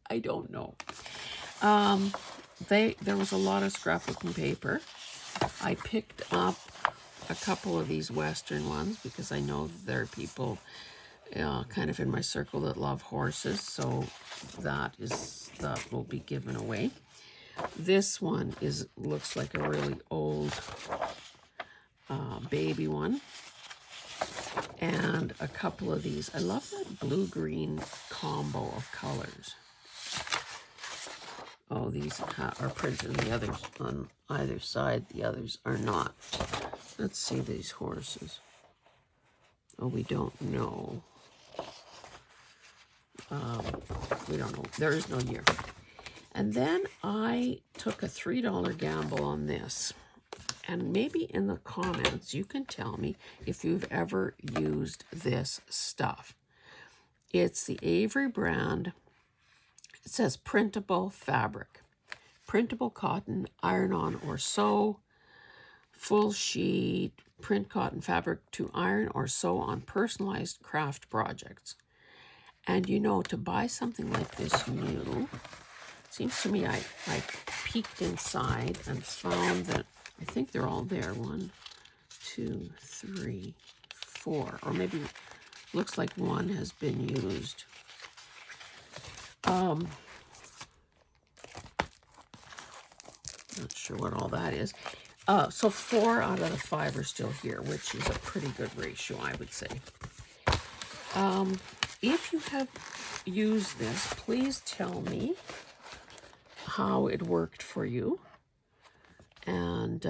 I don't know. There was a lot of scrapbooking paper. I picked up a couple of these Western ones because I know there are people kind of in my circle that love horses, so that will be given away. This one looks like a really old baby one, and a couple of these. I love that blue-green combo of colors. Oh, these are printed, and the others on either side. The others are not. Let's see these horses. Oh, we don't know. We don't know. There is no year. And then I took a $3 gamble on this. And maybe in the comments you can tell me if you've ever used this stuff. It's the Avery brand. It says printable fabric. Printable cotton, iron-on or sew. Full sheet print cotton fabric to iron or sew on personalized craft projects. And you know, to buy something like this new, seems to me I peeked inside and found that, I think they're all there. 1, 2, 3, 4, or maybe looks like one has been used. Not sure what all that is. So 4 out of the 5 are still here, which is a pretty good ratio, I would say. If you have used this, please tell me how it worked for you, and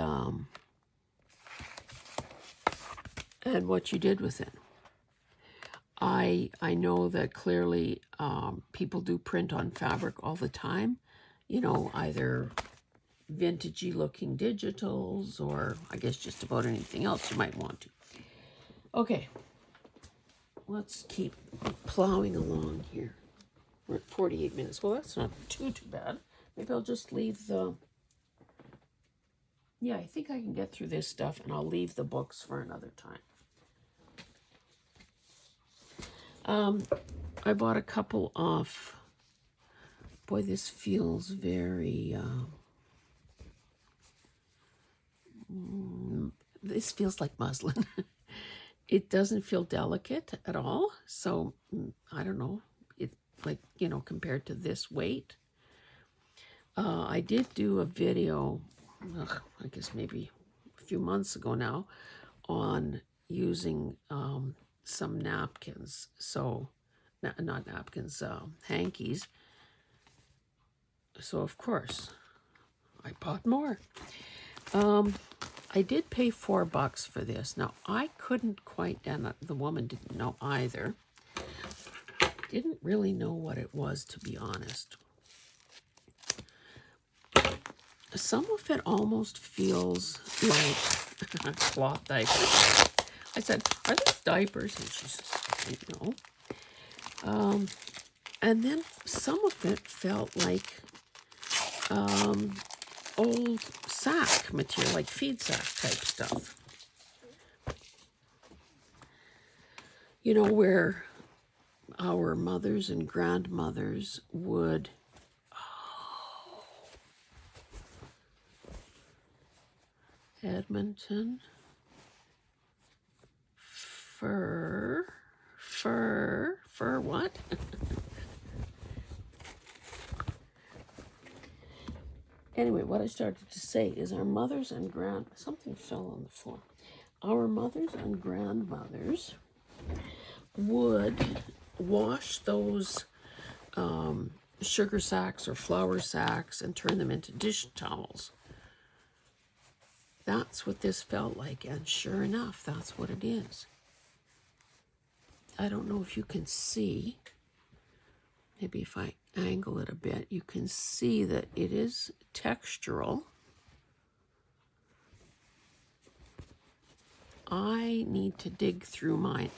what you did with it. I know that clearly people do print on fabric all the time, you know, either vintagey looking digitals or I guess just about anything else you might want to. Okay, let's keep plowing along here. We're at 48 minutes. Well, that's not too bad. Maybe I'll just leave the... Yeah, I think I can get through this stuff, and I'll leave the books for another time. I bought a couple of... Boy, this feels very... this feels like muslin. It doesn't feel delicate at all. So, I don't know. It, like, you know, compared to this weight. I did do a video, I guess maybe a few months ago now, on using some napkins. So, not napkins, hankies. So, of course, I bought more. I did pay $4 for this. Now, I couldn't quite, and the woman didn't know either. Didn't really know what it was, to be honest. Some of it almost feels like cloth diapers. I said, are these diapers? And she said, no. And then some of it felt like old sack material, like feed sack type stuff. You know, where our mothers and grandmothers would Edmonton fur what? Anyway, what I started to say is our mothers and something fell on the floor. Our mothers and grandmothers would wash those sugar sacks or flour sacks and turn them into dish towels. That's what this felt like, and sure enough, that's what it is. I don't know if you can see, maybe if I angle it a bit, you can see that it is textural. I need to dig through mine.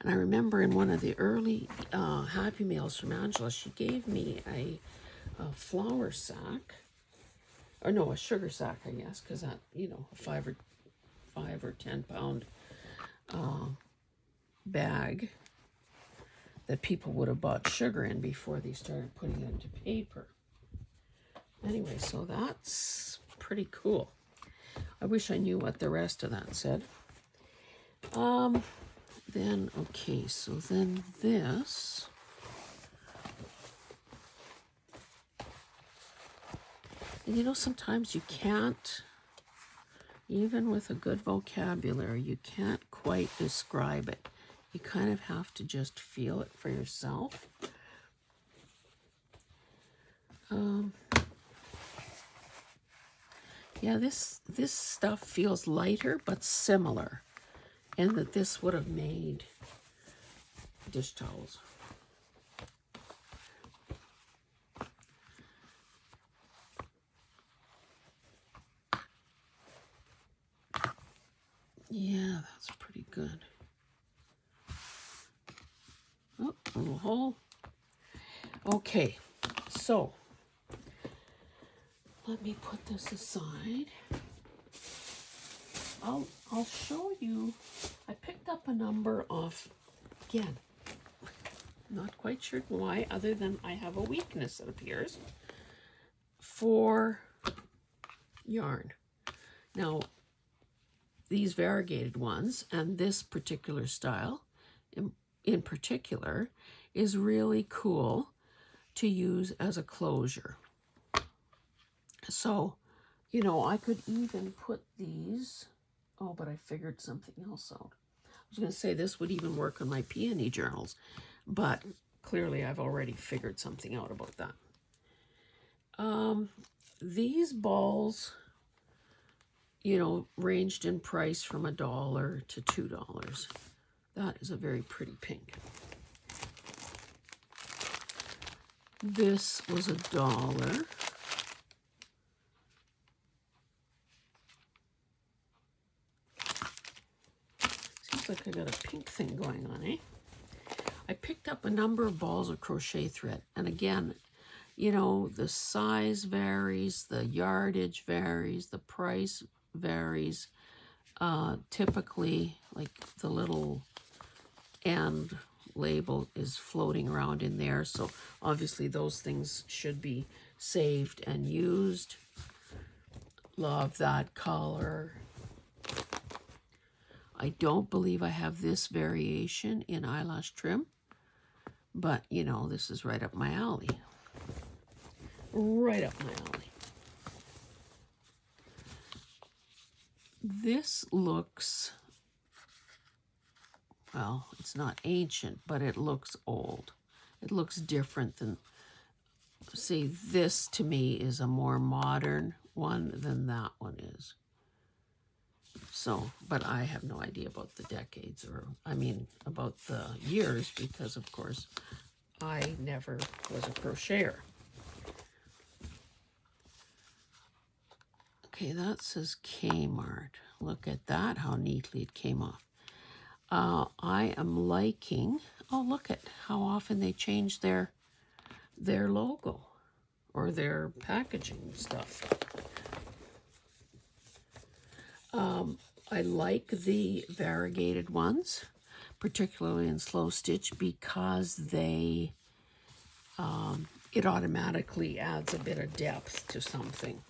And I remember in one of the early Happy Meals from Angela, she gave me a flour sack, or no, a sugar sack, I guess, because that, you know, a 5 or 10 pound bag that people would have bought sugar in before they started putting it into paper. Anyway, so that's pretty cool. I wish I knew what the rest of that said. Then, okay, so then this. And you know, sometimes you can't, even with a good vocabulary, you can't quite describe it. You kind of have to just feel it for yourself. Yeah, this stuff feels lighter but similar, and that this would have made dish towels. Yeah, that's pretty good. Oh, a little hole. Okay, so let me put this aside. I'll show you. I picked up a number of, again, not quite sure why, other than I have a weakness, it appears, for yarn. Now, these variegated ones and this particular style in particular is really cool to use as a closure. So, you know, I could even put these, oh, but I figured something else out. I was going to say this would even work on my peony journals, but clearly I've already figured something out about that. These balls, you know, ranged in price from $1 to $2. That is a very pretty pink. This was $1. Seems like I got a pink thing going on, eh? I picked up a number of balls of crochet thread, and again, you know, the size varies, the yardage varies, the price varies. Typically, like the little end label is floating around in there, so obviously those things should be saved and used. Love that color. I don't believe I have this variation in eyelash trim, but you know, this is right up my alley. Right up my alley. This looks, well, it's not ancient, but it looks old. It looks different than, see, this to me is a more modern one than that one is. So, but I have no idea about the decades, or, I mean, about the years, because of course, I never was a crocheter. Okay, that says Kmart. Look at that, how neatly it came off. I am liking, oh, look at how often they change their logo or their packaging stuff. I like the variegated ones, particularly in slow stitch, because they it automatically adds a bit of depth to something.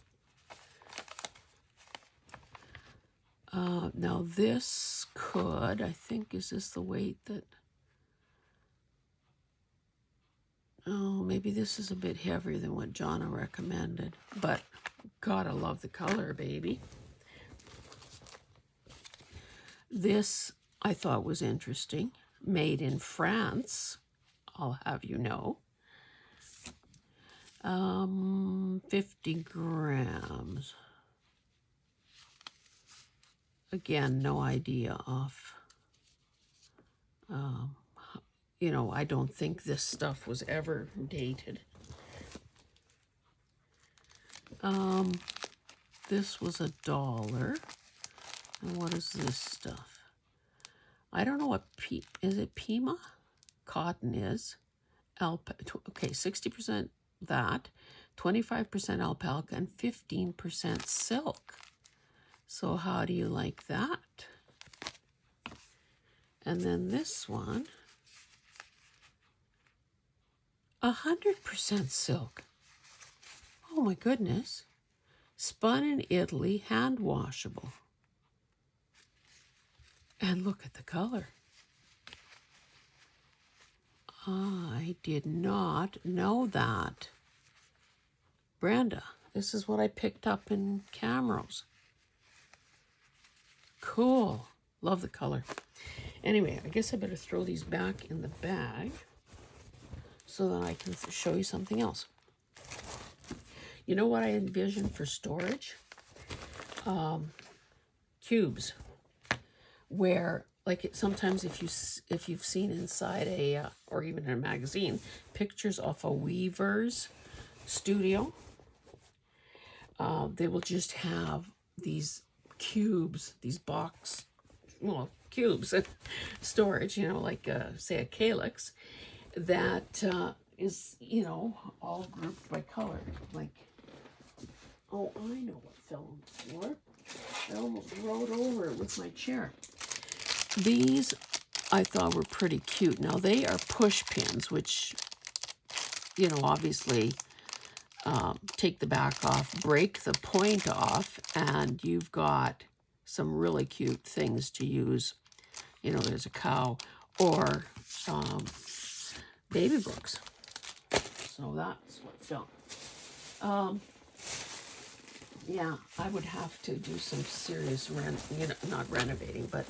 Now this could, I think, is this the weight that, oh, maybe this is a bit heavier than what Jonna recommended, but God, I love the color, baby. This I thought was interesting. Made in France, I'll have you know. 50 grams. Again, no idea of, you know, I don't think this stuff was ever dated. This was $1. And what is this stuff? I don't know what, is it Pima? Cotton is. Okay, 60% that, 25% alpaca, and 15% silk. So how do you like that? And then this one, 100% silk. Oh my goodness. Spun in Italy, hand washable. And look at the color. I did not know that. Brenda, this is what I picked up in Camrose. Cool. Love the color. Anyway, I guess I better throw these back in the bag so that I can show you something else. You know what I envision for storage? Cubes. Where, like, sometimes if you've seen inside a or even in a magazine, pictures of a weaver's studio, they will just have these cubes, these cubes, storage, you know, like say a calyx, that is, you know, all grouped by color. Like, oh, I know what fell on the floor. I almost rolled over it with my chair. These I thought were pretty cute. Now they are push pins, which, you know, obviously take the back off, break the point off, and you've got some really cute things to use. You know, there's a cow or baby books. So that's what fell. Yeah, I would have to do some serious not renovating, but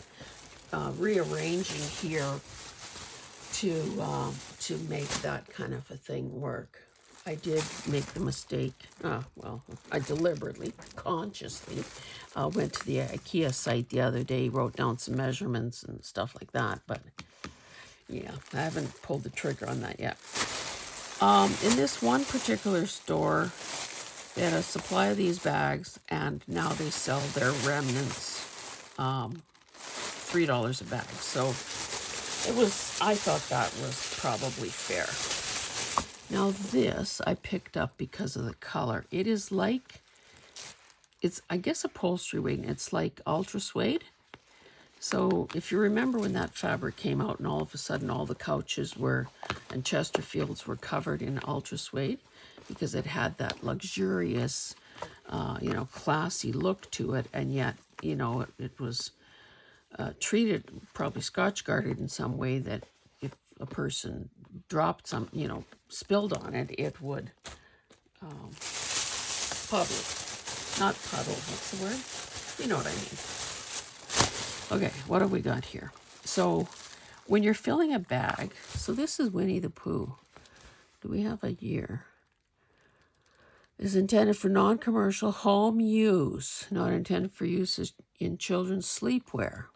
rearranging here to make that kind of a thing work. I did make the mistake, well, I deliberately, consciously went to the IKEA site the other day, wrote down some measurements and stuff like that, but yeah, I haven't pulled the trigger on that yet. In this one particular store, they had a supply of these bags, and now they sell their remnants $3 a bag. So I thought that was probably fair. Now this I picked up because of the color. It is like, it's, I guess, upholstery weight. It's like ultra suede. So if you remember when that fabric came out and all of a sudden all the couches and Chesterfields were covered in ultra suede, because it had that luxurious, you know, classy look to it, and yet, you know, it was treated, probably Scotch guarded in some way, that if a person dropped some, you know, spilled on it, it would puddle. Not puddle, what's the word? You know what I mean. Okay, what have we got here? So when you're filling a bag, so this is Winnie the Pooh. Do we have a year? Is intended for non-commercial home use, not intended for use in children's sleepwear.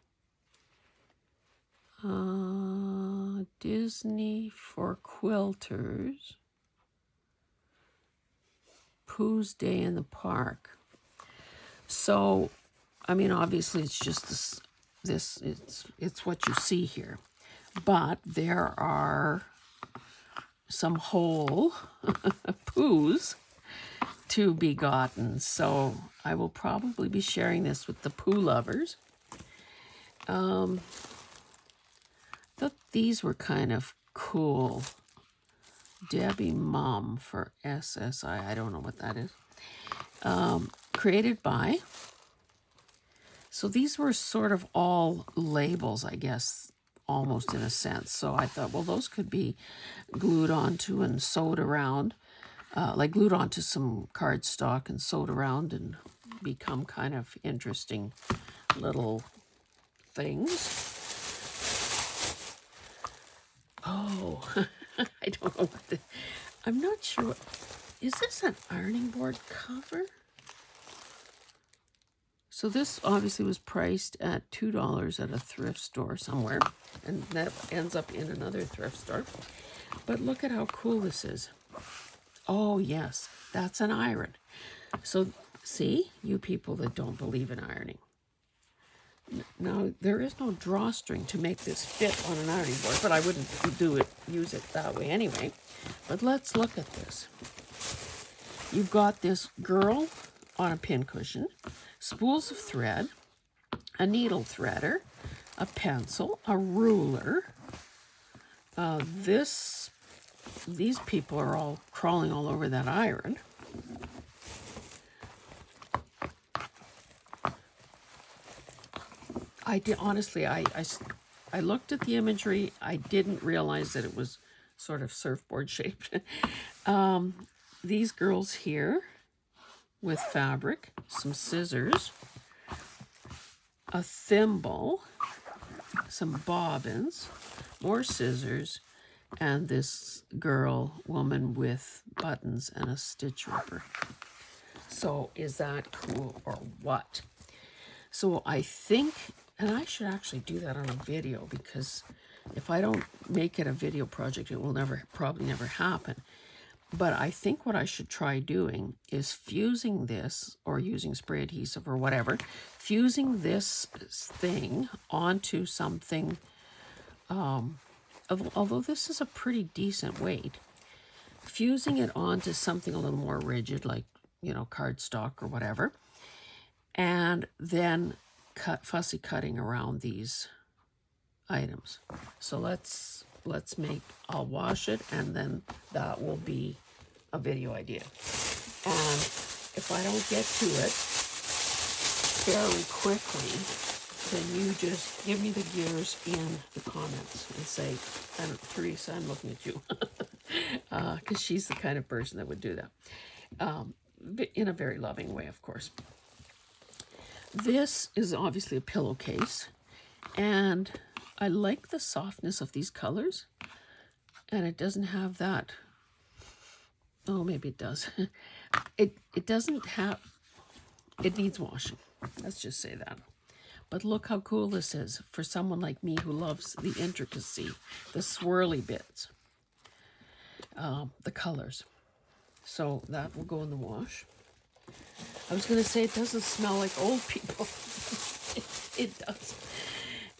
Disney for quilters. Pooh's Day in the Park. So, I mean, obviously it's just it's what you see here. But there are some whole Poohs to be gotten. So I will probably be sharing this with the Pooh lovers. thought these were kind of cool. Debbie Mom for SSI. I don't know what that is. Created by. So these were sort of all labels, I guess, almost in a sense. So I thought, well, those could be glued onto and sewed around, like glued onto some cardstock and sewed around and become kind of interesting little things. Oh, I don't know what I'm not sure. Is this an ironing board cover? So this obviously was priced at $2 at a thrift store somewhere, and that ends up in another thrift store. But look at how cool this is. Oh yes, that's an iron. So see, you people that don't believe in ironing. Now there is no drawstring to make this fit on an ironing board, but I wouldn't use it that way anyway. But let's look at this. You've got this girl on a pincushion, spools of thread, a needle threader, a pencil, a ruler. These people are all crawling all over that iron. Honestly, I looked at the imagery. I didn't realize that it was sort of surfboard shaped. These girls here with fabric, some scissors, a thimble, some bobbins, more scissors, and this woman with buttons and a stitch ripper. So is that cool or what? So I think, and I should actually do that on a video, because if I don't make it a video project, it will probably never happen. But I think what I should try doing is fusing this, or using spray adhesive or whatever, fusing this thing onto something, although this is a pretty decent weight, fusing it onto something a little more rigid, like, cardstock or whatever, and then fussy cutting around these items. So I'll wash it, and then that will be a video idea. And if I don't get to it fairly quickly, then you just give me the gears in the comments and say, Teresa, I'm looking at you. Because she's the kind of person that would do that. In a very loving way, of course. This is obviously a pillowcase, and I like the softness of these colors, and it doesn't have that. Oh, maybe it does. It doesn't have, it needs washing. Let's just say that. But look how cool this is for someone like me who loves the intricacy, the swirly bits, the colors. So that will go in the wash. I was going to say it doesn't smell like old people. It does.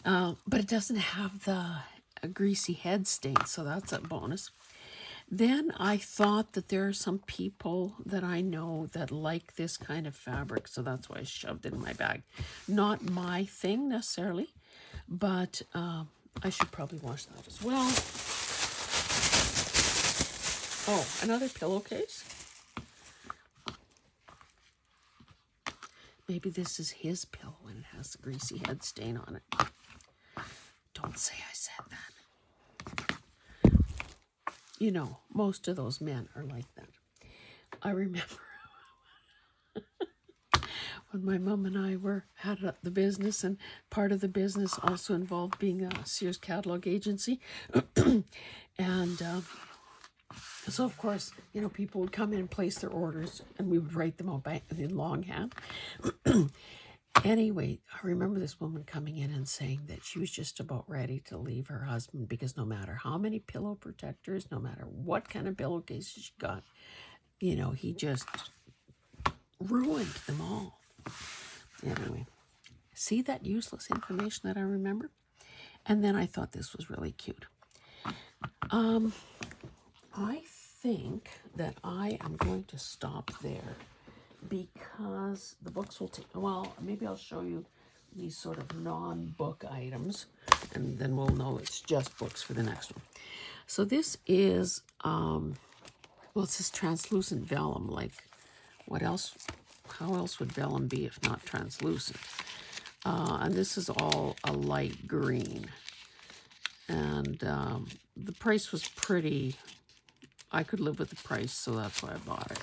But it doesn't have a greasy head stain, so that's a bonus. Then I thought that there are some people that I know that like this kind of fabric, so that's why I shoved it in my bag. Not my thing necessarily, but I should probably wash that as well. Oh, another pillowcase. Maybe this is his pillow and it has the greasy head stain on it. Don't say I said that. Most of those men are like that. I remember when my mom and I had the business, and part of the business also involved being a Sears catalog agency. And so, of course, people would come in and place their orders, and we would write them out in longhand. Anyway, I remember this woman coming in and saying that she was just about ready to leave her husband because no matter how many pillow protectors, no matter what kind of pillowcases she got, he just ruined them all. Anyway, see that useless information that I remember? And then I thought this was really cute. I think that I am going to stop there, because the books will take, well, maybe I'll show you these sort of non-book items and then we'll know it's just books for the next one. So this is, well, it says translucent vellum. Like, what else? How else would vellum be if not translucent? And this is all a light green. And the price was pretty, I could live with the price, so that's why I bought it.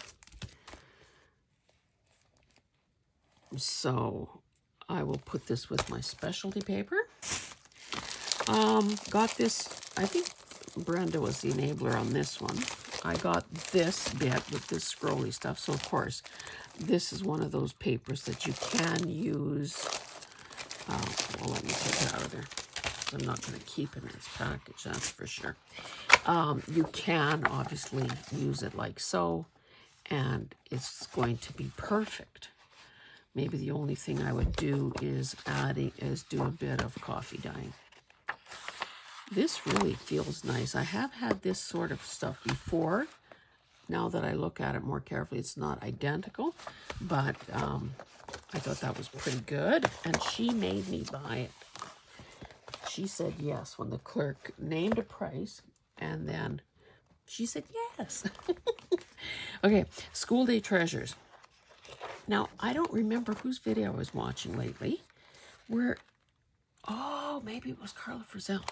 So I will put this with my specialty paper. Got this, I think Brenda was the enabler on this one. I got this bit with this scrolly stuff. So of course, this is one of those papers that you can use. Well, let me take it out of there. I'm not going to keep it in its package, that's for sure. You can obviously use it like so, and it's going to be perfect. Maybe the only thing I would do is do a bit of coffee dyeing. This really feels nice. I have had this sort of stuff before. Now that I look at it more carefully, it's not identical, but I thought that was pretty good, and she made me buy it. She said yes when the clerk named a price, and then she said yes. Okay, School Day Treasures. Now, I don't remember whose video I was watching lately, where, oh, maybe it was Carla Frizzell.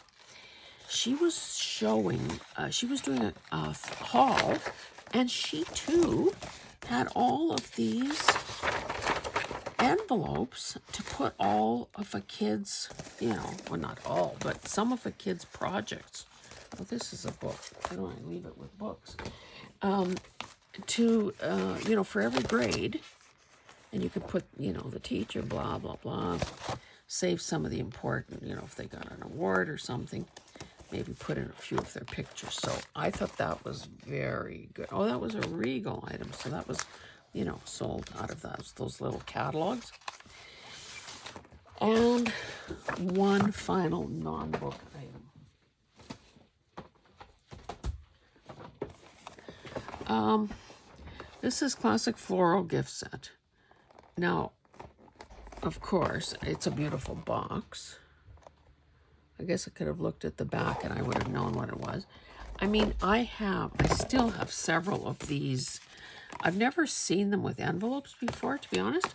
She was showing, she was doing a haul, and she too had all of these envelopes to put all of a kid's, you know, well, not all, but some of a kid's projects. Well, this is a book. I don't want to leave it with books. You know, for every grade, and you could put, you know, the teacher, blah, blah, blah, save some of the important, you know, if they got an award or something, maybe put in a few of their pictures. So I thought that was very good. Oh, that was a Regal item. So that was, you know, sold out of those little catalogs. And one final non-book item. This is Classic Floral Gift Set. Now, of course, it's a beautiful box. I guess I could have looked at the back and I would have known what it was. I mean, I still have several of these. I've never seen them with envelopes before, to be honest.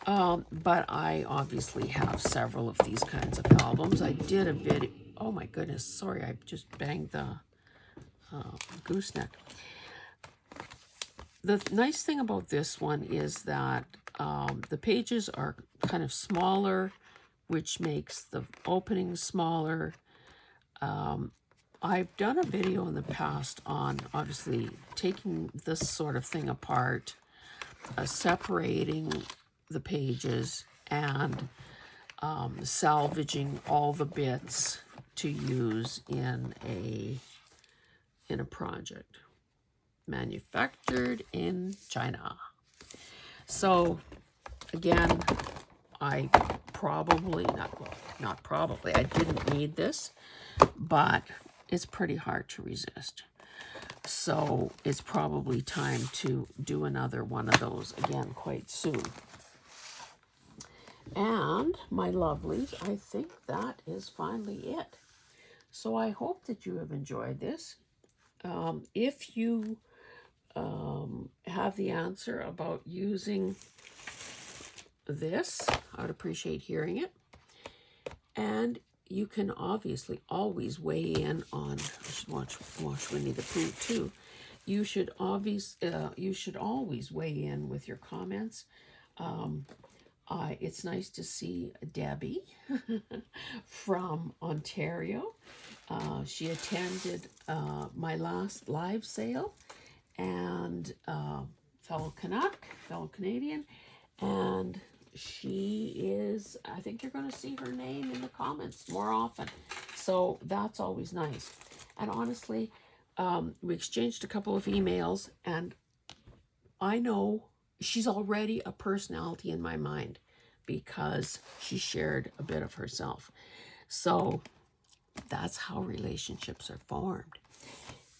But I obviously have several of these kinds of albums. I did a video. Oh my goodness, sorry, I just banged the gooseneck. The nice thing about this one is that the pages are kind of smaller, which makes the opening smaller. I've done a video in the past on obviously taking this sort of thing apart, separating the pages, and salvaging all the bits to use in a project. Manufactured in China. So again, I probably, not probably, I didn't need this, but it's pretty hard to resist. So it's probably time to do another one of those again quite soon. And my lovelies, I think that is finally it. So I hope that you have enjoyed this. If you have the answer about using this, I would appreciate hearing it. And you can obviously always weigh in on, I should watch Winnie the Pooh too. You should always weigh in with your comments. It's nice to see Debbie from Ontario. She attended my last live sale, and fellow Canadian, and she is, I think you're going to see her name in the comments more often. So that's always nice. And honestly, we exchanged a couple of emails, and I know she's already a personality in my mind because she shared a bit of herself. So that's how relationships are formed.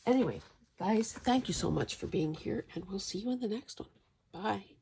Anyway, guys, thank you so much for being here, and we'll see you in the next one. Bye.